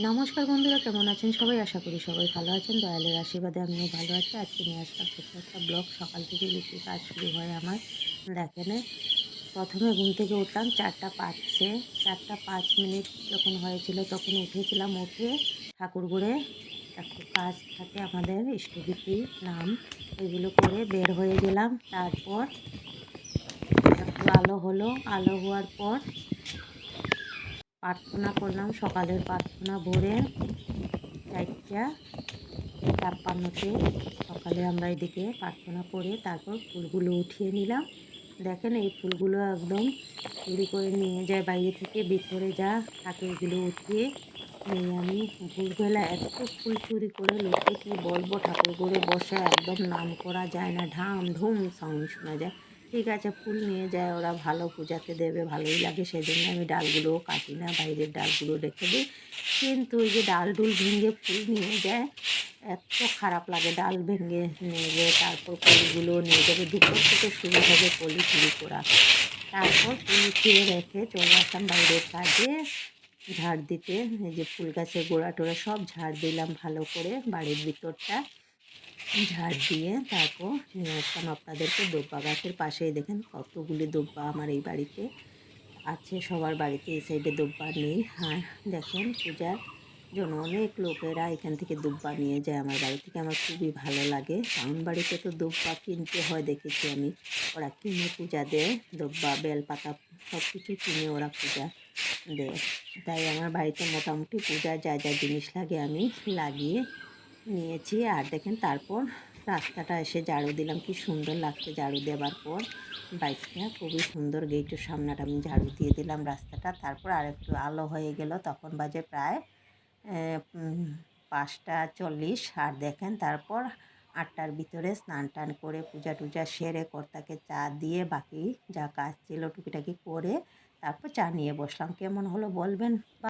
নমস্কার বন্ধুরা, কেমন আছেন সবাই? আশা করি সবাই ভালো আছেন। দয়ালের আশীর্বাদে আমিও ভালো আছি। আজকে নিয়ে আসলাম ছোট্ট একটা ব্লগ। সকাল থেকে যে কী কাজ শুরু হয় আমার, দেখেন। প্রথমে ঘুম থেকে উঠলাম 4টা 5-এ। 4টা 5 মিনিট যখন হয়েছিল তখন উঠেছিলাম। উঠে ঠাকুর ঘরে একটু কাজ থাকে আমাদের, ইষ্টভৃতি নাম, এগুলো করে বের হয়ে গেলাম। তারপর একটু আলো হলো। আলো হওয়ার পর প্রার্থনা করলাম। সকালের প্রার্থনা ভোরে 4টা 56-তে সকালে আমরা এদিকে প্রার্থনা করে তারপর ফুলগুলো উঠিয়ে নিলাম। দেখেন, এই ফুলগুলো একদম চুরি করে নিয়ে যায় বাইরে থেকে, ভিতরে যা থাকে এগুলো উঠিয়ে নিয়ে আমি ভোরবেলা এত ফুল চুরি করে লোককে কি বলবো, ঠাকুর ঘরে বসে একদম নাম করা যায় না, ঢাম ঢুম সাউন্ড শোনা যায়। ঠিক আছে, ফুল নিয়ে যায় ওরা, ভালো পূজাতে দেবে, ভালোই লাগে, সেজন্য আমি ডালগুলোও কাটি না, বাইরের ডালগুলো রেখে দিই। কিন্তু ওই যে ডাল ডুল ভেঙে ফুল নিয়ে যায়, এত খারাপ লাগে। ডাল ভেঙে নিয়ে যায়, তারপর ফুলগুলো নিয়ে যাবে, দুপুর থেকে শুরু হবে কলি চুরি করা। তারপর ফুল উঠিয়ে রেখে চলে আসলাম বাইরের কাজে, ঝাড় দিতে। এই যে ফুল গাছের গোড়া টোড়া সব ঝাড় দিলাম ভালো করে, বাড়ির ভিতরটা ঝাড় দিয়ে তারপর নিয়ে আসলাম আপনাদেরকে দোব্বা গাছের পাশেই। দেখেন কতগুলি দোব্বা আমার এই বাড়িতে আছে, সবার বাড়িতে এই সাইডে দোব্বা নেই। আর দেখেন, পূজার জন্য অনেক লোকেরা এখান থেকে দুব্বা নিয়ে যায় আমার বাড়ি থেকে। আমার খুবই ভালো লাগে। টাউন বাড়িতে তো দুব্বা কিনতে হয়, দেখেছি আমি, ওরা কিনে পূজা দেয়, দুব্বা বেলপাতা সব কিছু কিনে ওরা পূজা দেয়। তাই আমার বাড়িতে মোটামুটি পূজার যা যা জিনিস লাগে আমি লাগিয়ে নিয়েছি। আর দেখেন, তারপর রাস্তাটা এসে ঝাড়ু দিলাম, কি সুন্দর লাগছে ঝাড়ু দেওয়ার পর। বাইকটা খুবই সুন্দর, গেটের সামনেটা আমি ঝাড়ু দিয়ে দিলাম রাস্তাটা। তারপর আর একটু আলো হয়ে গেল, তখন বাজে প্রায় 5টা 40। আর দেখেন, তারপর 8টার ভিতরে স্নান টান করে পূজা টুজা সেরে কর্তাকে চা দিয়ে বাকি যা কাজ ছিল টুকিটাকি করে তারপর চা নিয়ে বসলাম। কেমন হলো বলবেন।